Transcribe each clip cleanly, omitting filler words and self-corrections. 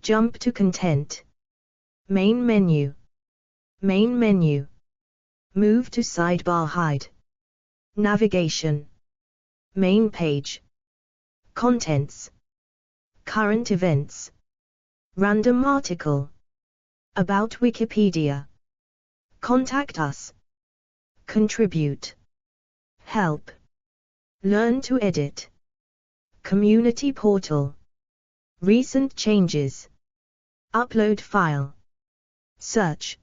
Jump to content. Main menu. Main menu. Move to sidebar hide. Navigation. Main page. Contents. Current events. Random article. About Wikipedia. Contact us. Contribute. Help. Learn to edit. Community portal. Recent changes. Upload file. Search.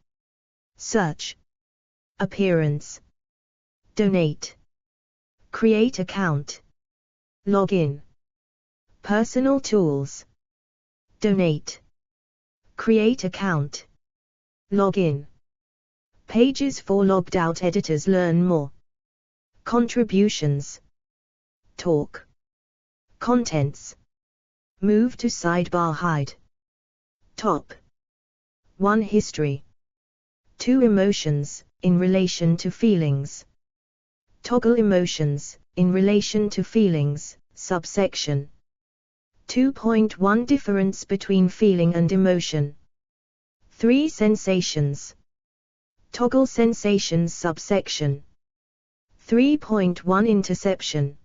Search. Appearance. Donate. Create account. Login. Personal tools. Donate. Create account. Login. Pages for logged out editors. Learn more. Contributions. Talk. Contents. Move to sidebar hide. Top. 1. History. 2. Emotions, in relation to feelings. Toggle emotions, in relation to feelings, subsection. 2.1 Difference between feeling and emotion. 3. Sensations. Toggle sensations subsection. 3.1 Interception.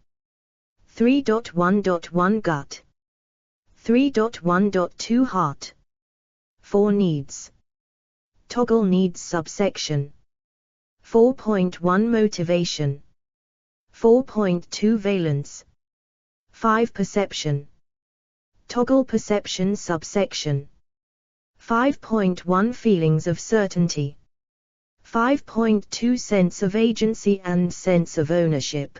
3.1.1 Gut. 3.1.2 Heart. 4. Needs. Toggle needs subsection. 4.1 Motivation. 4.2 Valence. 5. Perception. Toggle perception subsection. 5.1 Feelings of certainty. 5.2 Sense of agency and sense of ownership.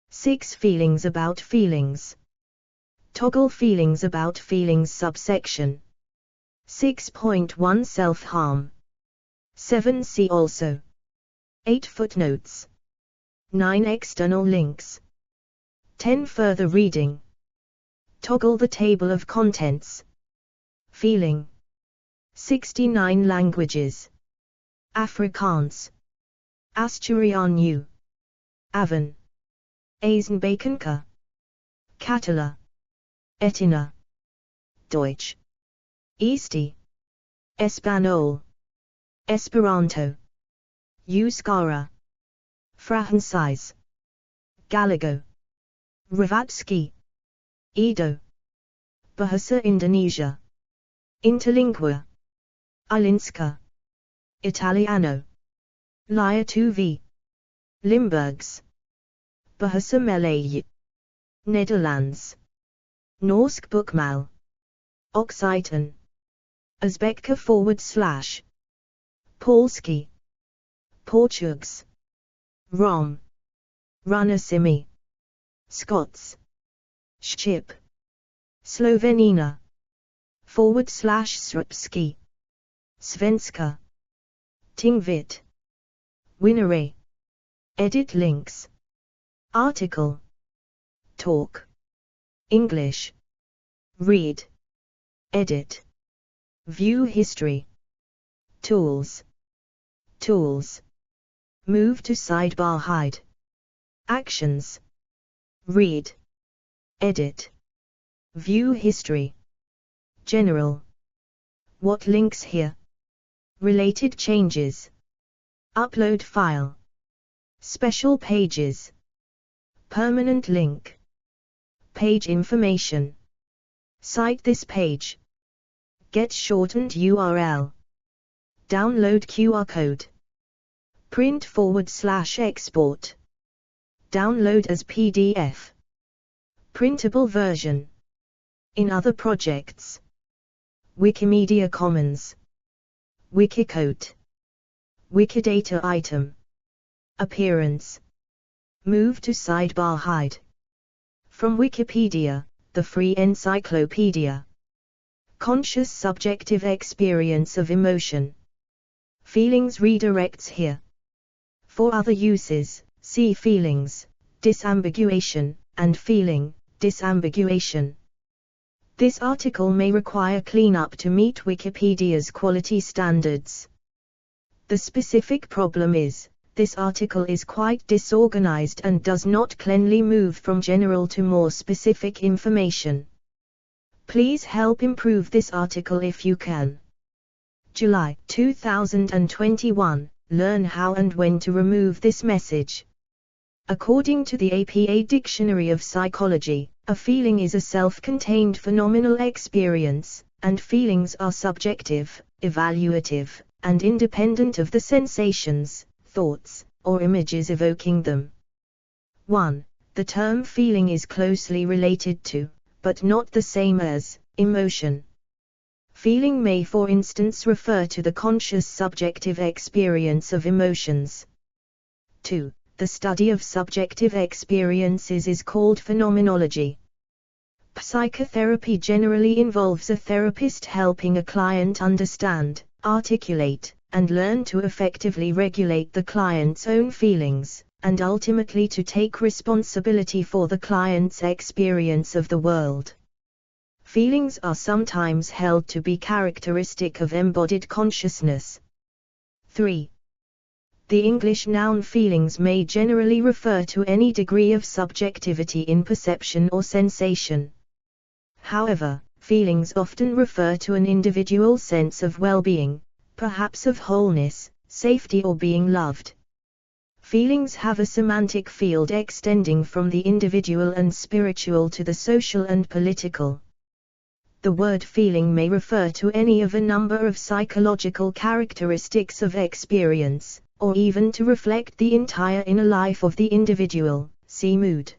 6. Feelings about feelings. Toggle feelings about feelings subsection. 6.1 Self-harm. 7. See also. 8. Footnotes. 9. External links. 10. Further reading. Toggle the table of contents. Feeling. 69 languages. Afrikaans. Asturiano. Avon. Eisenbakenka. Catala. Etina. Deutsch. Easti. Espanol. Esperanto. Euskara. Francis. Gallego. Ravatsky. Edo. Bahasa Indonesia. Interlingua. Ilinska. Italiano. Lia 2v. Limburgs. Bahasa Malay. Netherlands. Norsk Bokmål. Occitan. Uzbeka / Polski. Portuguese. Rom. Runasimi. Scots. Ship. Slovenina. / Srpski. Svenska. Tingvit. Winnere. Edit links. Article. Talk. English. Read. Edit. View history. Tools. Tools. Move to sidebar hide. Actions. Read. Edit. View history. General. What links here? Related changes. Upload file. Special pages. Permanent link. Page information. Cite this page. Get shortened URL. Download QR code. Print / export. Download as PDF. Printable version. In other projects. Wikimedia Commons. Wikiquote. Wikidata item. Appearance. Move to sidebar hide. From Wikipedia, the free encyclopedia. Conscious subjective experience of emotion. Feelings redirects here. For other uses, see feelings, disambiguation, and feeling, disambiguation. This article may require cleanup to meet Wikipedia's quality standards. The specific problem is, this article is quite disorganized and does not cleanly move from general to more specific information. Please help improve this article if you can. July 2021. Learn how and when to remove this message. According to the APA Dictionary of Psychology, a feeling is a self-contained phenomenal experience, and feelings are subjective, evaluative, and independent of the sensations, thoughts, or images evoking them. 1. The term feeling is closely related to, but not the same as, emotion. Feeling may for instance refer to the conscious subjective experience of emotions. 2. The study of subjective experiences is called phenomenology. Psychotherapy generally involves a therapist helping a client understand, articulate, and learn to effectively regulate the client's own feelings, and ultimately to take responsibility for the client's experience of the world. Feelings are sometimes held to be characteristic of embodied consciousness. 3. The English noun feelings may generally refer to any degree of subjectivity in perception or sensation. However, feelings often refer to an individual sense of well-being, perhaps of wholeness, safety or being loved. Feelings have a semantic field extending from the individual and spiritual to the social and political. The word feeling may refer to any of a number of psychological characteristics of experience, or even to reflect the entire inner life of the individual, see mood.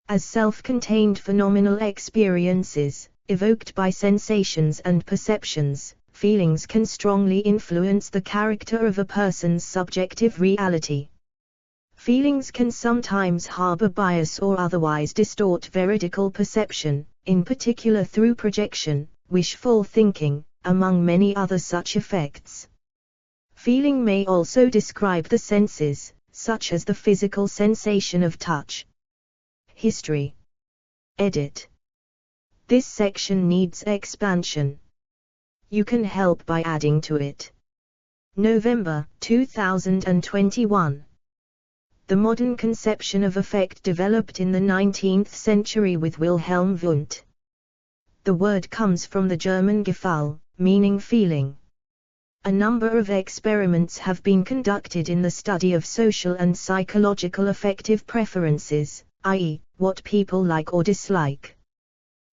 As self-contained phenomenal experiences, evoked by sensations and perceptions, feelings can strongly influence the character of a person's subjective reality. Feelings can sometimes harbor bias or otherwise distort veridical perception, in particular through projection, wishful thinking, among many other such effects. Feeling may also describe the senses, such as the physical sensation of touch. History. Edit. This section needs expansion. You can help by adding to it. November 2021. The modern conception of affect developed in the 19th century with Wilhelm Wundt. The word comes from the German Gefühl, meaning feeling. A number of experiments have been conducted in the study of social and psychological affective preferences, i.e., what people like or dislike.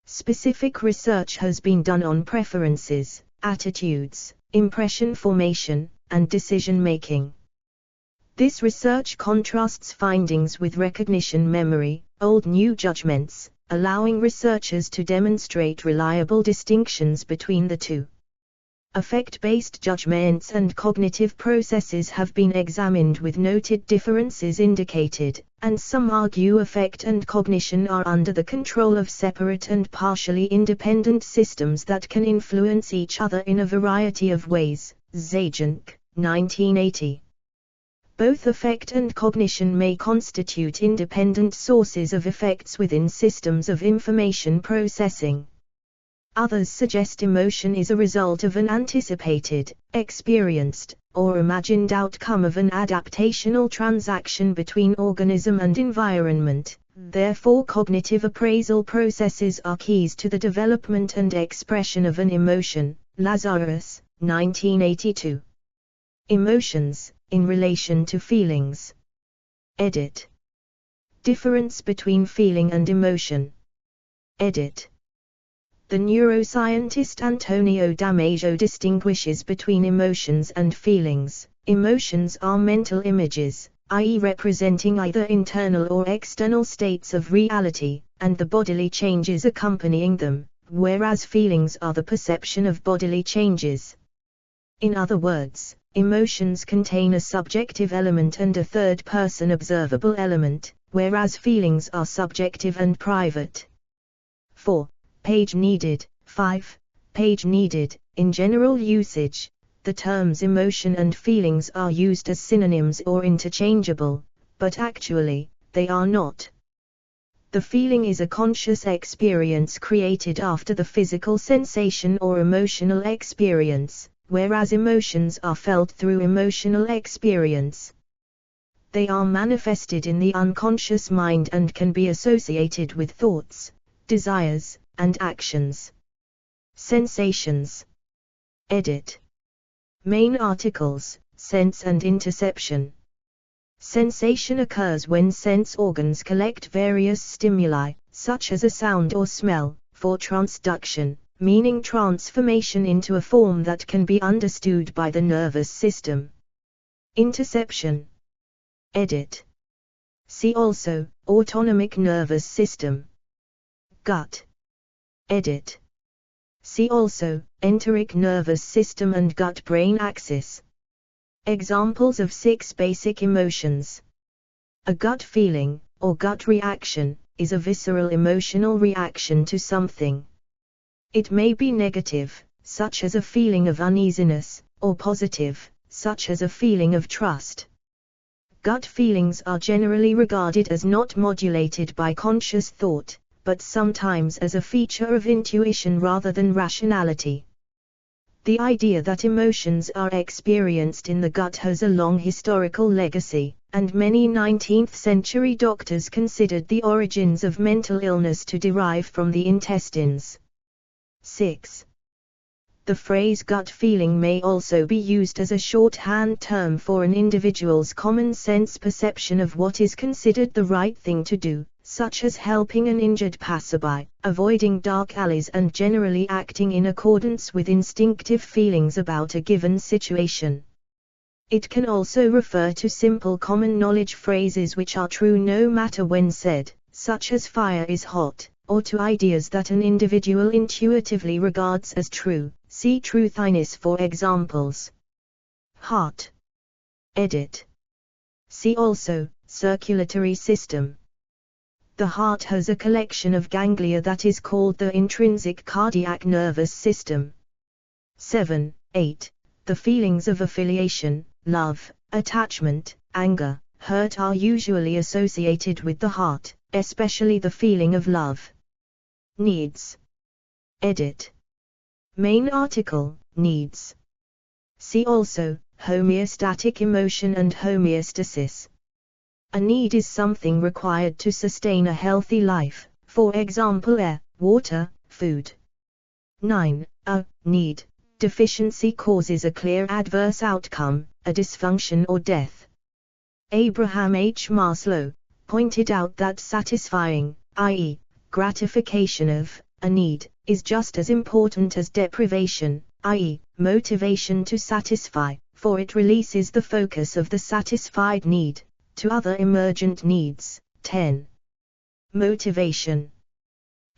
Specific research has been done on preferences, attitudes, impression formation, and decision-making. This research contrasts findings with recognition memory, old-new judgments, allowing researchers to demonstrate reliable distinctions between the two. Affect-based judgments and cognitive processes have been examined with noted differences indicated, and some argue affect and cognition are under the control of separate and partially independent systems that can influence each other in a variety of ways. Zajanc, 1980. Both affect and cognition may constitute independent sources of effects within systems of information processing. Others suggest emotion is a result of an anticipated, experienced, or imagined outcome of an adaptational transaction between organism and environment. Therefore, cognitive appraisal processes are keys to the development and expression of an emotion. Lazarus, 1982. Emotions, in relation to feelings. Edit. Difference between feeling and emotion. Edit. The neuroscientist Antonio Damasio distinguishes between emotions and feelings. Emotions are mental images, i.e., representing either internal or external states of reality, and the bodily changes accompanying them, whereas feelings are the perception of bodily changes. In other words, emotions contain a subjective element and a third-person observable element, whereas feelings are subjective and private. 4. Page needed. 5. Page needed. In general usage, the terms emotion and feelings are used as synonyms or interchangeable, but actually, they are not. The feeling is a conscious experience created after the physical sensation or emotional experience, whereas emotions are felt through emotional experience. They are manifested in the unconscious mind and can be associated with thoughts, desires, and actions. Sensations. Edit. Main articles, sense and interception. Sensation occurs when sense organs collect various stimuli, such as a sound or smell, for transduction, meaning transformation into a form that can be understood by the nervous system. Interception. Edit. See also, autonomic nervous system. Gut. Edit. See also, enteric nervous system and gut-brain axis. Examples of 6 basic emotions. A gut feeling, or gut reaction, is a visceral emotional reaction to something. It may be negative, such as a feeling of uneasiness, or positive, such as a feeling of trust. Gut feelings are generally regarded as not modulated by conscious thought, but sometimes as a feature of intuition rather than rationality. The idea that emotions are experienced in the gut has a long historical legacy, and many 19th-century doctors considered the origins of mental illness to derive from the intestines. 6. The phrase gut feeling may also be used as a shorthand term for an individual's common sense perception of what is considered the right thing to do, such as helping an injured passerby, avoiding dark alleys and generally acting in accordance with instinctive feelings about a given situation. It can also refer to simple common knowledge phrases which are true no matter when said, such as fire is hot, or to ideas that an individual intuitively regards as true. See truthiness for examples. Heart. Edit. See also, circulatory system. The heart has a collection of ganglia that is called the intrinsic cardiac nervous system. 7. 8. The feelings of affiliation, love, attachment, anger, hurt are usually associated with the heart, especially the feeling of love. Needs. Edit. Main article, needs. See also, homeostatic emotion and homeostasis. A need is something required to sustain a healthy life, for example air, water, food. 9. A need deficiency causes a clear adverse outcome, a dysfunction or death. Abraham H. Maslow pointed out that satisfying, i.e., gratification of, a need, is just as important as deprivation, i.e., motivation to satisfy, for it releases the focus of the satisfied need to other emergent needs. 10. Motivation.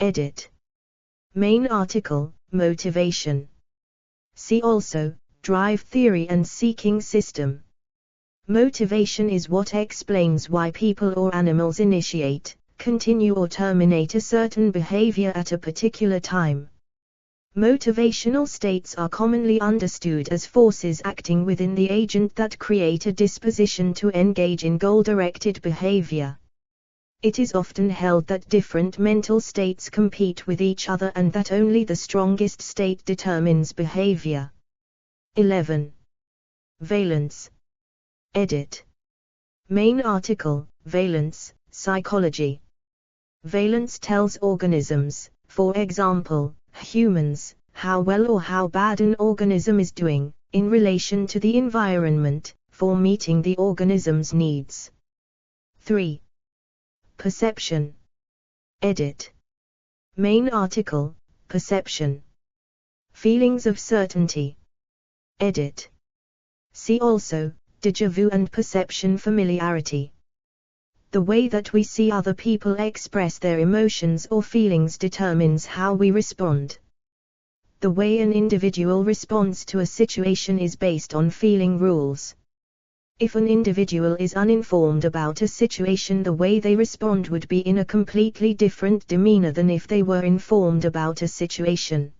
Edit. Main article, motivation. See also, drive theory and seeking system. Motivation is what explains why people or animals initiate, continue or terminate a certain behavior at a particular time. Motivational states are commonly understood as forces acting within the agent that create a disposition to engage in goal-directed behavior. It is often held that different mental states compete with each other and that only the strongest state determines behavior. 11. Valence. Edit. Main article, valence, psychology. Valence tells organisms, for example, humans, how well or how bad an organism is doing, in relation to the environment, for meeting the organism's needs. 3. Perception. Edit. Main article, perception. Feelings of certainty. Edit. See also, déjà vu and perception familiarity. The way that we see other people express their emotions or feelings determines how we respond. The way an individual responds to a situation is based on feeling rules. If an individual is uninformed about a situation, the way they respond would be in a completely different demeanor than if they were informed about a situation.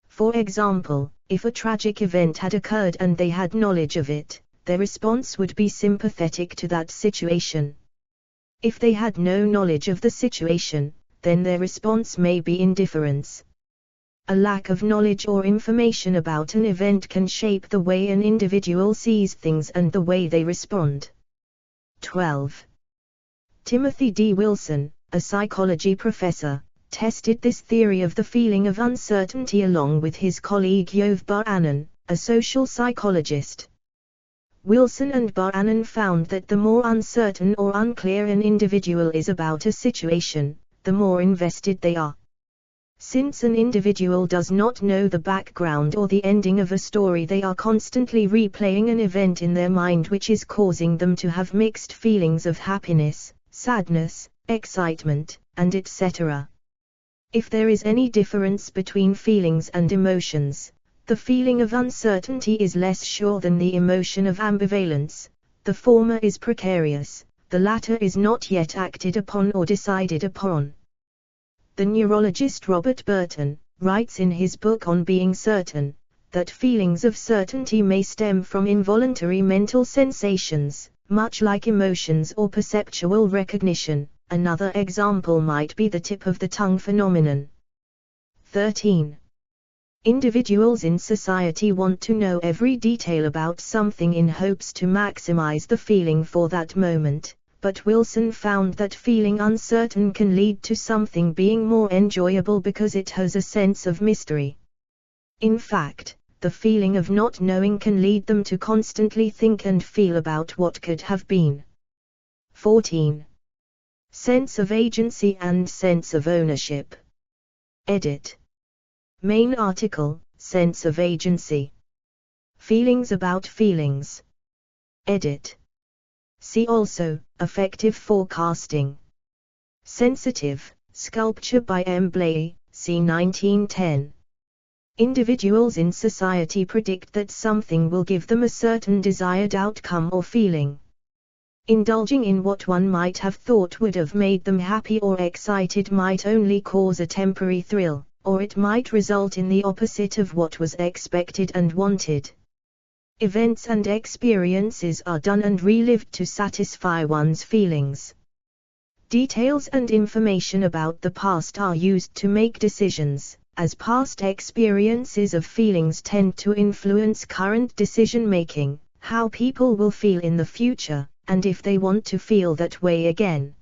For example, if a tragic event had occurred and they had knowledge of it, their response would be sympathetic to that situation. If they had no knowledge of the situation, then their response may be indifference. A lack of knowledge or information about an event can shape the way an individual sees things and the way they respond. 12. Timothy D. Wilson, a psychology professor, tested this theory of the feeling of uncertainty along with his colleague Yov Bar-Anan, a social psychologist. Wilson and Bar-Anan found that the more uncertain or unclear an individual is about a situation, the more invested they are. Since an individual does not know the background or the ending of a story, they are constantly replaying an event in their mind which is causing them to have mixed feelings of happiness, sadness, excitement, and etc. If there is any difference between feelings and emotions, the feeling of uncertainty is less sure than the emotion of ambivalence. The former is precarious, the latter is not yet acted upon or decided upon. The neurologist Robert Burton writes in his book On Being Certain, that feelings of certainty may stem from involuntary mental sensations, much like emotions or perceptual recognition. Another example might be the tip of the tongue phenomenon. 13. Individuals in society want to know every detail about something in hopes to maximize the feeling for that moment, but Wilson found that feeling uncertain can lead to something being more enjoyable because it has a sense of mystery. In fact, the feeling of not knowing can lead them to constantly think and feel about what could have been. 14. Sense of agency and sense of ownership. Edit. Main article, Sense of agency. Feelings about feelings. Edit. See also, Affective forecasting. Sensitive, Sculpture by M. Blay, c. 1910. Individuals in society predict that something will give them a certain desired outcome or feeling. Indulging in what one might have thought would have made them happy or excited might only cause a temporary thrill, or it might result in the opposite of what was expected and wanted. Events and experiences are done and relived to satisfy one's feelings. Details and information about the past are used to make decisions, as past experiences of feelings tend to influence current decision-making, how people will feel in the future, and if they want to feel that way again.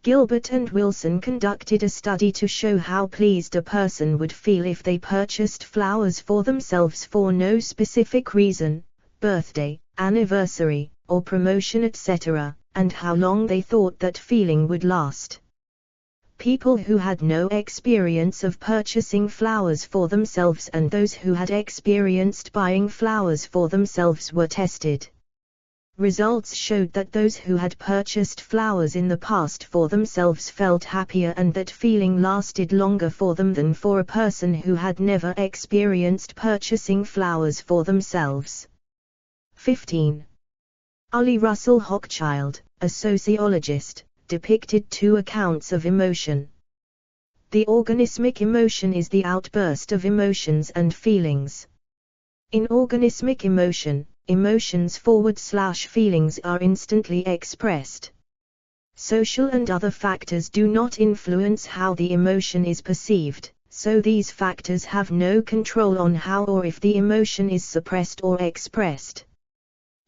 Gilbert and Wilson conducted a study to show how pleased a person would feel if they purchased flowers for themselves for no specific reason, birthday, anniversary, or promotion, etc., and how long they thought that feeling would last. People who had no experience of purchasing flowers for themselves and those who had experienced buying flowers for themselves were tested. Results showed that those who had purchased flowers in the past for themselves felt happier and that feeling lasted longer for them than for a person who had never experienced purchasing flowers for themselves. 15. Ollie Russell Hochschild, a sociologist, depicted two accounts of emotion. The organismic emotion is the outburst of emotions and feelings. In organismic emotion, emotions/feelings are instantly expressed. Social and other factors do not influence how the emotion is perceived, so these factors have no control on how or if the emotion is suppressed or expressed.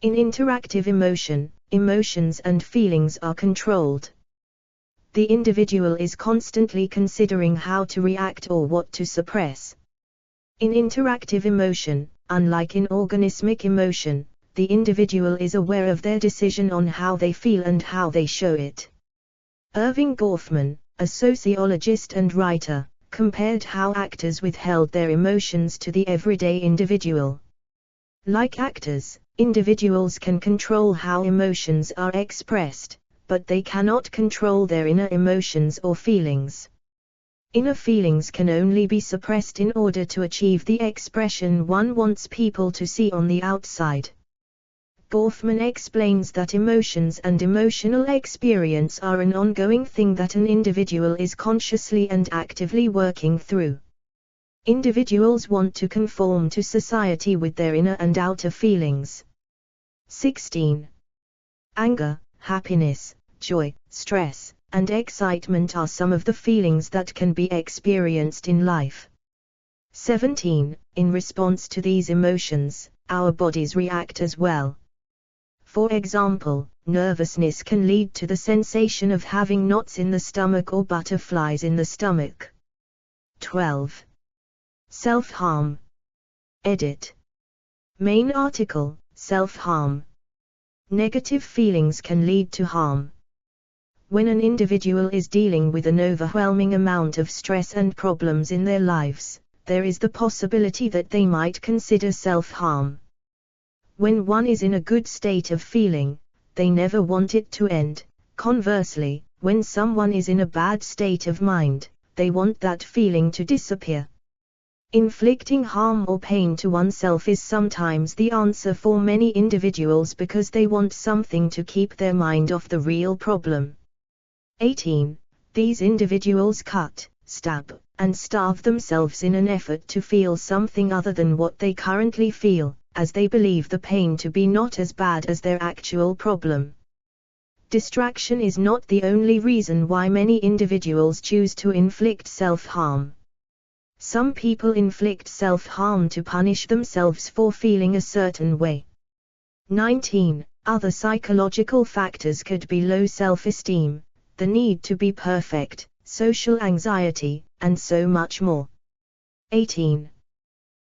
In interactive emotion, emotions and feelings are controlled. The individual is constantly considering how to react or what to suppress. In interactive emotion, unlike in organismic emotion, the individual is aware of their decision on how they feel and how they show it. Irving Goffman, a sociologist and writer, compared how actors withheld their emotions to the everyday individual. Like actors, individuals can control how emotions are expressed, but they cannot control their inner emotions or feelings. Inner feelings can only be suppressed in order to achieve the expression one wants people to see on the outside. Goffman explains that emotions and emotional experience are an ongoing thing that an individual is consciously and actively working through. Individuals want to conform to society with their inner and outer feelings. 16. Anger, happiness, joy, stress, and excitement are some of the feelings that can be experienced in life. 17. In response to these emotions, our bodies react as well. For example, nervousness can lead to the sensation of having knots in the stomach or butterflies in the stomach. 12. Self-harm. Edit. Main article, self-harm. Negative feelings can lead to harm. When an individual is dealing with an overwhelming amount of stress and problems in their lives, there is the possibility that they might consider self-harm. When one is in a good state of feeling, they never want it to end. Conversely, when someone is in a bad state of mind, they want that feeling to disappear. Inflicting harm or pain to oneself is sometimes the answer for many individuals because they want something to keep their mind off the real problem. 18. These individuals cut, stab, and starve themselves in an effort to feel something other than what they currently feel, as they believe the pain to be not as bad as their actual problem. Distraction is not the only reason why many individuals choose to inflict self-harm. Some people inflict self-harm to punish themselves for feeling a certain way. 19. Other psychological factors could be low self-esteem, the need to be perfect, social anxiety, and so much more. 18.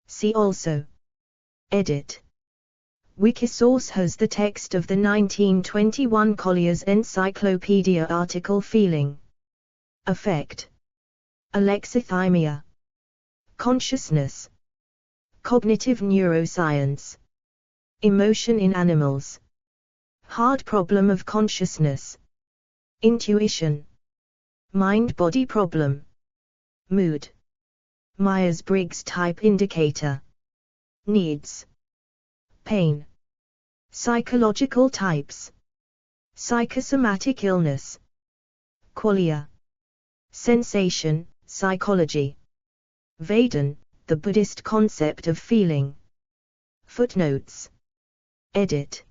See also. Edit. Wikisource has the text of the 1921 Collier's Encyclopedia article Feeling. Affect. Alexithymia. Consciousness. Cognitive neuroscience. Emotion in animals. Hard problem of consciousness. Intuition. Mind-body problem. Mood. Myers-Briggs type indicator. Needs. Pain. Psychological types. Psychosomatic illness. Qualia. Sensation, psychology. Vedana, the Buddhist concept of feeling. Footnotes. Edit.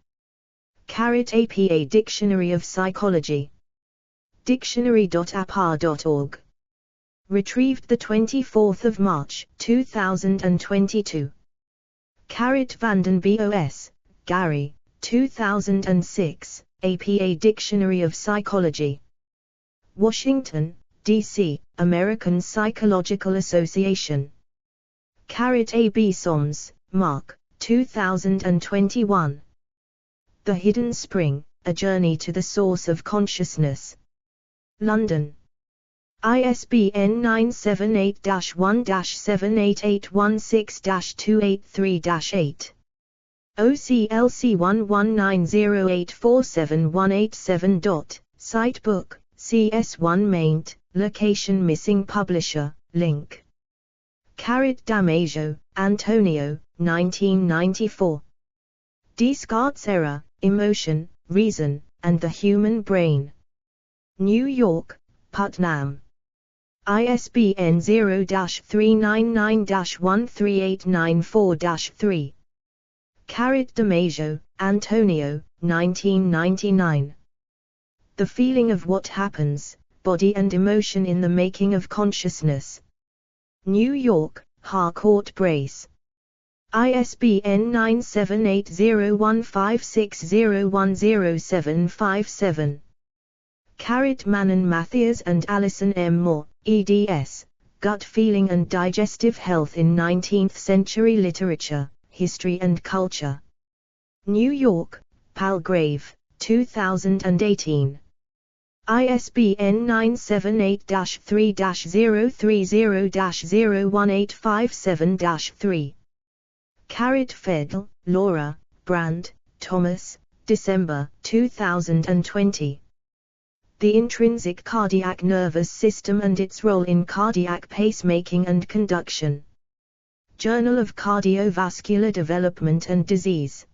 _APA Dictionary of Psychology. Dictionary.apar.org. Retrieved 24 March, 2022. Vanden Bos, Gary, 2006, APA Dictionary of Psychology. Washington, D.C., American Psychological Association. A.B. Soms, Mark, 2021. The Hidden Spring, A Journey to the Source of Consciousness. London. ISBN 978-1-78816-283-8. OCLC 1190847187. Sitebook, CS1 maint, location missing publisher, link. Damasio, Antonio, 1994. Descartes' Error, Emotion, Reason, and the Human Brain. New York, Putnam. ISBN 0-399-13894-3. Damasio, Antonio, 1999. The Feeling of What Happens, Body and Emotion in the Making of Consciousness. New York, Harcourt Brace. ISBN 9780156010757. Manon Mathias and Alison M. Moore, eds, Gut Feeling and Digestive Health in 19th Century Literature, History and Culture. New York, Palgrave, 2018. ISBN 978-3-030-01857-3. Fedel, Laura, Brand, Thomas, December 2020. The Intrinsic Cardiac Nervous System and its Role in Cardiac Pacemaking and Conduction. Journal of Cardiovascular Development and Disease.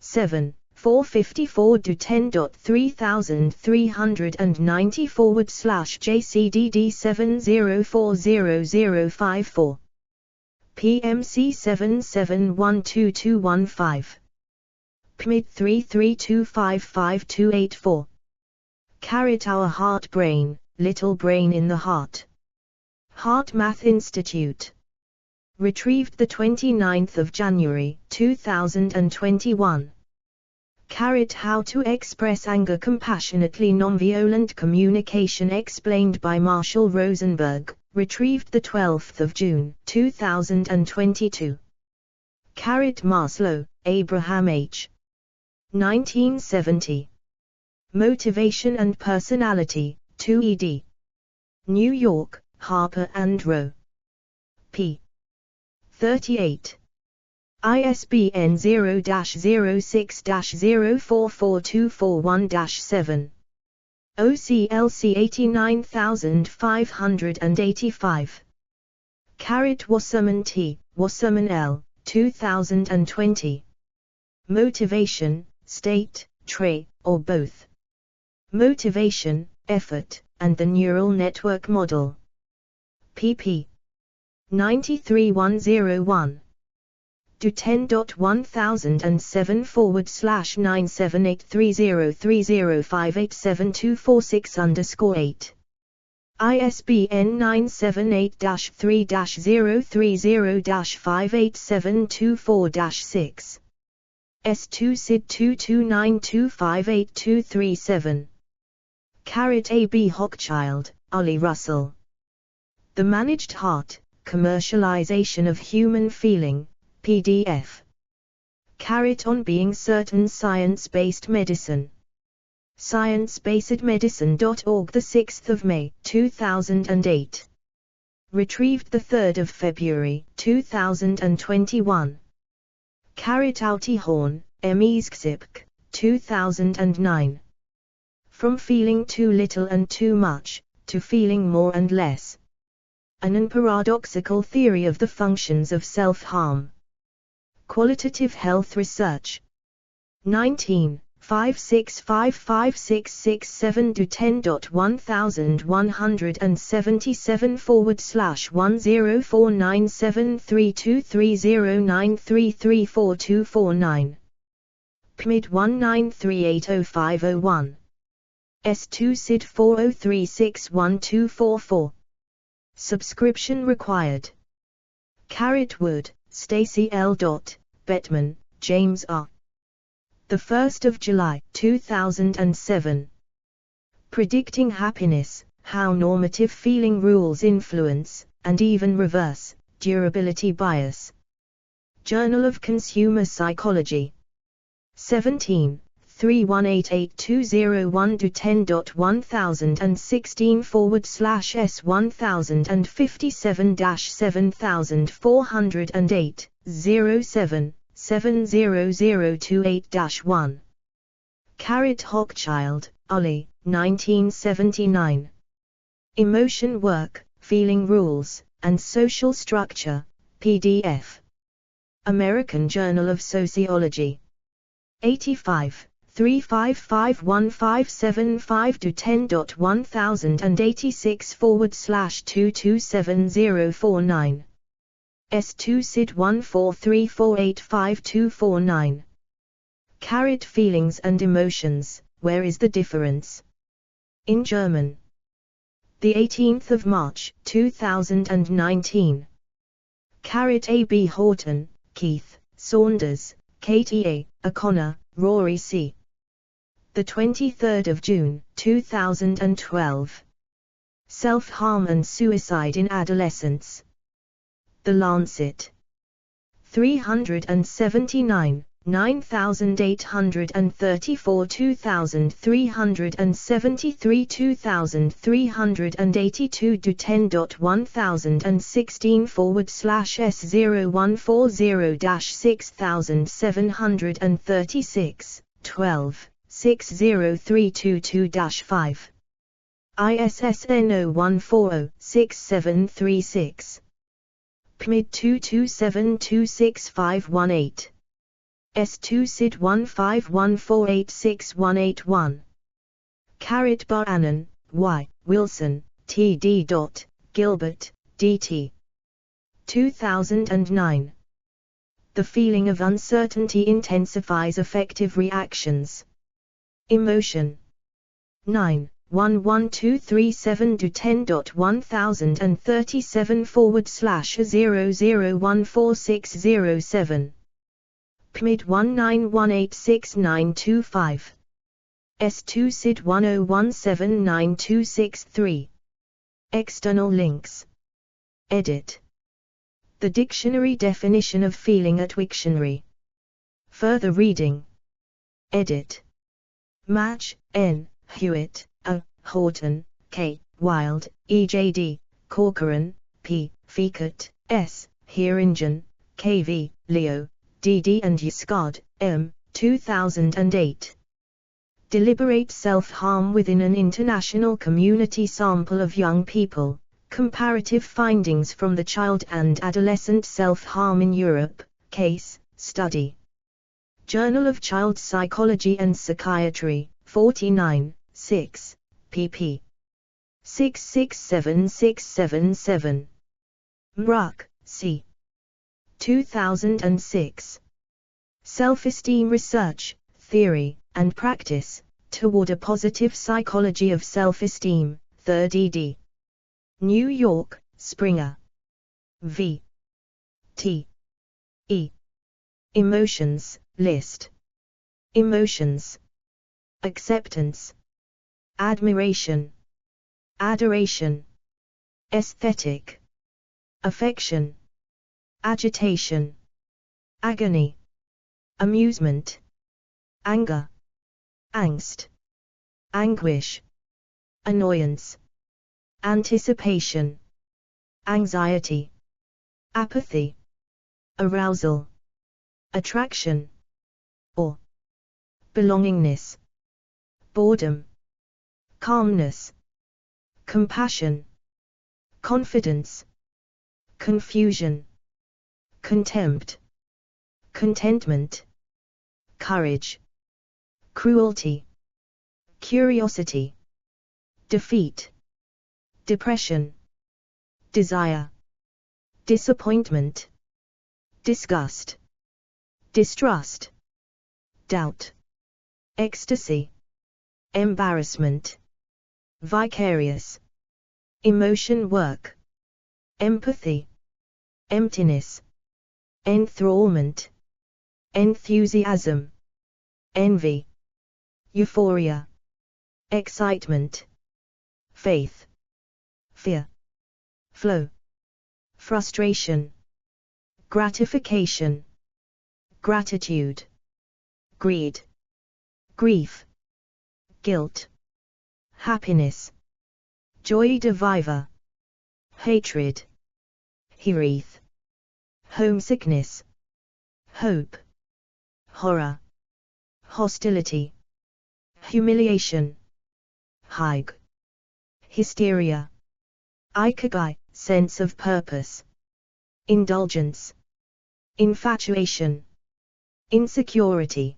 7, 454-10.3394/JCDD 70400054. PMC 77122215. PMID 332552884. Our Heart Brain, Little Brain in the Heart. Heart Math Institute. Retrieved 29 January 2021. How to express anger compassionately. Nonviolent communication explained by Marshall Rosenberg, retrieved 12 June 2022. Maslow, Abraham H. 1970. Motivation and Personality, 2 ed. New York, Harper & Row. p. 38. ISBN 0-06-044241-7. OCLC 89585. Wasserman T., Wasserman L., 2020. Motivation, state, trait, or both. Motivation, effort, and the neural network model. pp. 93-101. Do 10.1007-9783030587246_8. ISBN 978-3-030-58724-6. S2 SID 2292582237. A. B. Hochschild, Ollie Russell. The Managed Heart, Commercialization of Human Feeling, PDF. On Being Certain Science-Based Medicine. ScienceBasedMedicine.org 6 May 2008. Retrieved 3 February 2021. Auti Horn, Emieszczyk, 2009. From Feeling Too Little and Too Much, to Feeling More and Less. An Unparadoxical Theory of the Functions of Self-Harm. Qualitative Health Research. 19, 5655667 do 10.101174/1049732309334249. PMID 19380501. S2 SID 40361244. Subscription required. Wood, Stacy L. Bettman, James R. 1 July 2007. Predicting Happiness, How Normative Feeling Rules Influence, and Even Reverse, Durability Bias. Journal of Consumer Psychology. 17, 3188201 do 10.1016/1057-7408, 07, 70028-1. Hochschild, Ollie, 1979. Emotion Work, Feeling Rules, and Social Structure, PDF. American Journal of Sociology. 85, 3551575 do 10.1086/227049. S2 SID 1434852249. Feelings and Emotions, Where is the Difference? In German. 18 March 2019. A. B. Horton, Keith, Saunders, Katie A. O'Connor, Rory C. 23 June 2012. Self-Harm and Suicide in Adolescents. The Lancet. 379, 9834 2373 2382 do 10.1016/S0140-6736, 12, 60322-5. ISSN 0140-6736. PMID 227266518. S2 SID 1514868181. Baranen, Y. Wilson, T.D. Gilbert, D.T. 2009. The feeling of uncertainty intensifies affective reactions. Emotion. 9. 11237 do 10.1037/00146007. PMID 19186925. S2 SID 10179263. External links. Edit. The dictionary definition of feeling at Wiktionary. Further reading. Edit. Match, N. Hewitt, A. Horton, K. Wild, E.J.D., Corcoran, P. Fekert, S. Heeringen, K.V., Leo, D.D. and Yskard, M. 2008. Deliberate self-harm within an international community sample of young people, comparative findings from the child and adolescent self-harm in Europe, case, study. Journal of Child Psychology and Psychiatry, 49, 6, pp. 667677. Mruck, C. 2006. Self-Esteem Research, Theory, and Practice, Toward a Positive Psychology of Self-Esteem, 3rd ed. New York, Springer. V. T. E. Emotions, List. Emotions. Acceptance. Admiration. Adoration. Aesthetic. Affection. Agitation. Agony. Amusement. Anger. Angst. Anguish. Annoyance. Anticipation. Anxiety. Apathy. Arousal. Attraction. Or belongingness. Boredom. Calmness. Compassion. Confidence. Confusion. Contempt. Contentment. Courage. Cruelty. Curiosity. Defeat. Depression. Desire. Disappointment. Disgust. Distrust. Doubt. Ecstasy. Embarrassment. Vicarious. Emotion work. Empathy. Emptiness. Enthrallment. Enthusiasm. Envy. Euphoria. Excitement. Faith. Fear. Flow. Frustration. Gratification. Gratitude. Greed. Grief. Guilt. Happiness. Joie de vivre. Hatred. Hereth. Homesickness. Hope. Horror. Hostility. Humiliation. Hygge. Hysteria. Ikigai, sense of purpose. Indulgence. Infatuation. Insecurity.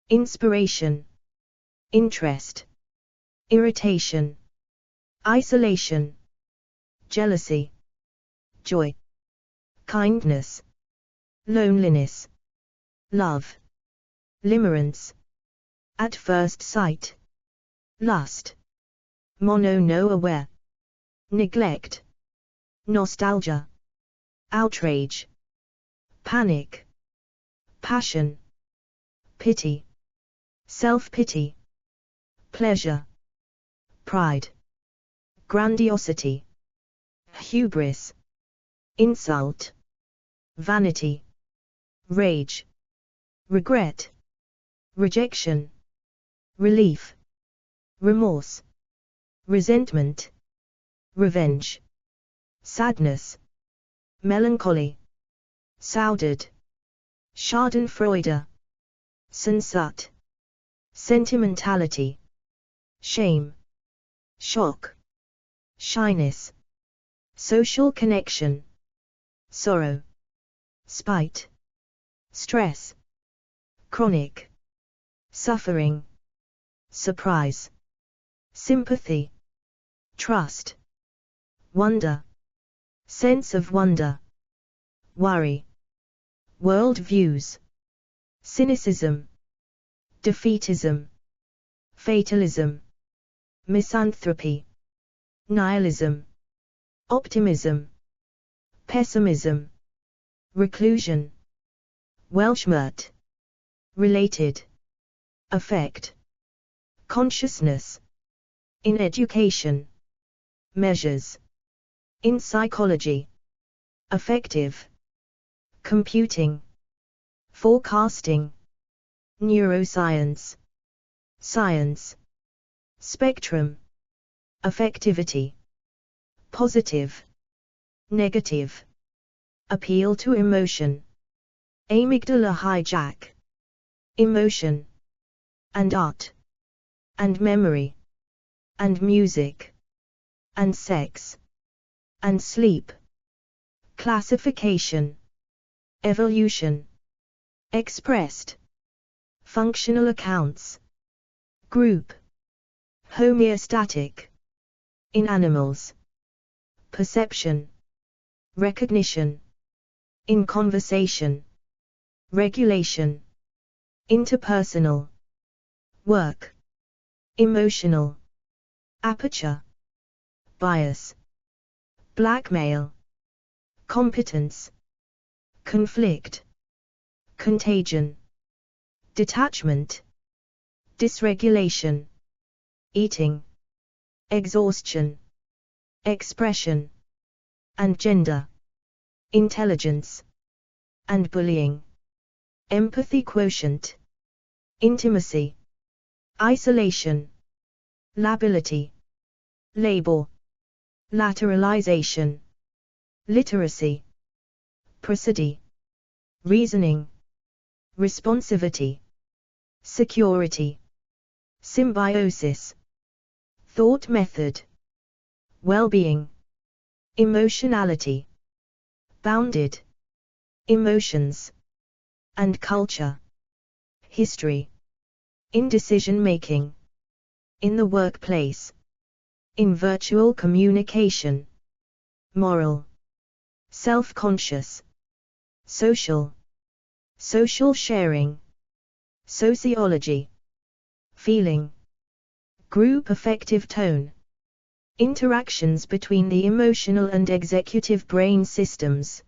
Inspiration. Interest. Irritation. Isolation. Jealousy. Joy. Kindness. Loneliness. Love. Limerence. At first sight. Lust. Mono-no-aware. Neglect. Nostalgia. Outrage. Panic. Passion. Pity. Self-pity. Pleasure. Pride. Grandiosity. Hubris. Insult. Vanity. Rage. Regret. Rejection. Relief. Remorse. Resentment. Revenge. Sadness. Melancholy. Soudered. Schadenfreude. Sensat. Sentimentality. Shame. Shock. Shyness. Social connection. Sorrow. Spite. Stress. Chronic. Suffering. Surprise. Sympathy. Trust. Wonder. Sense of wonder. Worry. World views. Cynicism. Defeatism. Fatalism. Misanthropy. Nihilism. Optimism. Pessimism. Reclusion. Weltschmerz. related, affect, consciousness, in education, measures, in psychology, affective, computing, forecasting, neuroscience, science, spectrum, affectivity, positive, negative, appeal to emotion, amygdala hijack, emotion, and art, and memory, and music, and sex, and sleep, classification, evolution, expressed, functional accounts, group, homeostatic, in animals, perception, recognition, in conversation, regulation, interpersonal, work, emotional, aperture, bias, blackmail, competence, conflict, contagion, detachment, dysregulation, eating, exhaustion, expression, and gender, intelligence, and bullying, empathy quotient, intimacy, isolation, lability, label, lateralization, literacy, prosody, reasoning, responsivity, security, symbiosis, thought method, well-being, emotionality, bounded, emotions, and culture, history, in decision-making, in the workplace, in virtual communication, moral, self-conscious, social, social sharing, sociology, feeling, group affective tone, interactions between the emotional and executive brain systems,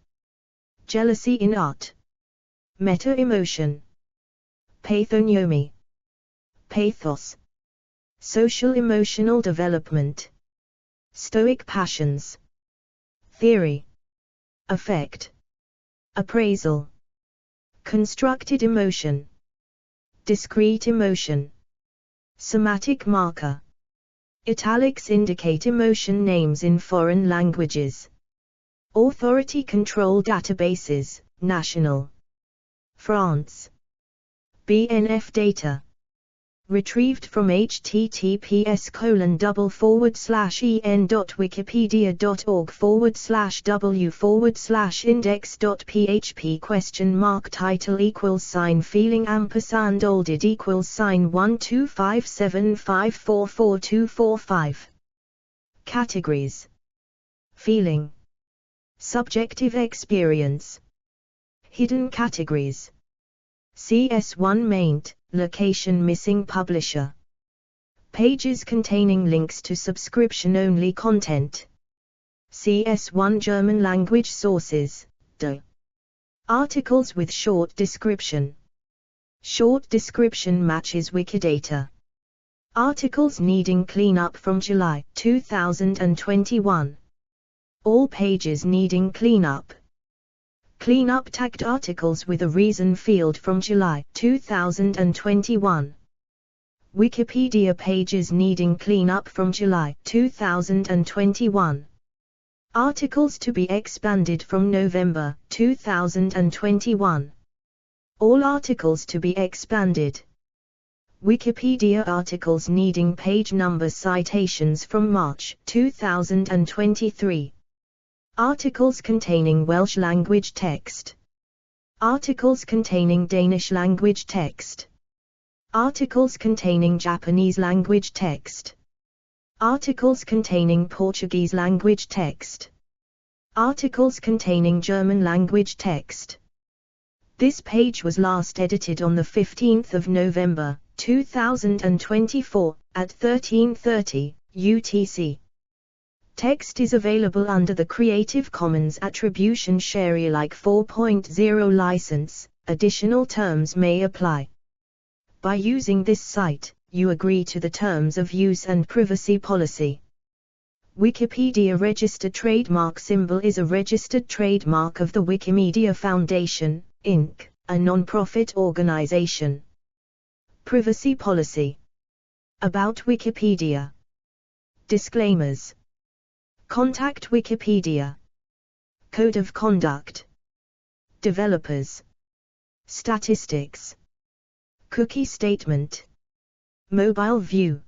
jealousy in art, meta-emotion, pathognomy, pathos, social emotional development, stoic passions, theory, affect, appraisal, constructed emotion, discrete emotion, somatic marker. Italics indicate emotion names in foreign languages. Authority control databases, national. France. BNF data. Retrieved from https://en.wikipedia.org/w/index.php title $feeling $olded $12575444245. Categories. Feeling. Subjective experience. Hidden categories. CS1 maint, location missing publisher. Pages containing links to subscription-only content. CS1 German language sources, DE. Articles with short description. Short description matches Wikidata. Articles needing cleanup from July 2021. All pages needing cleanup. Cleanup tagged articles with a reason field from July 2021. Wikipedia pages needing cleanup from July 2021. Articles to be expanded from November 2021. All articles to be expanded. Wikipedia articles needing page number citations from March 2023. Articles containing Welsh language text. Articles containing Danish language text. Articles containing Japanese language text. Articles containing Portuguese language text. Articles containing German language text. This page was last edited on the 15th of November, 2024, at 13:30 UTC. Text is available under the Creative Commons Attribution Share Alike 4.0 license. Additional terms may apply. By using this site, you agree to the terms of use and privacy policy. Wikipedia registered trademark symbol is a registered trademark of the Wikimedia Foundation, Inc., a non-profit organization. Privacy policy. About Wikipedia. Disclaimers. Contact Wikipedia. Code of conduct. Developers. Statistics. Cookie statement. Mobile view.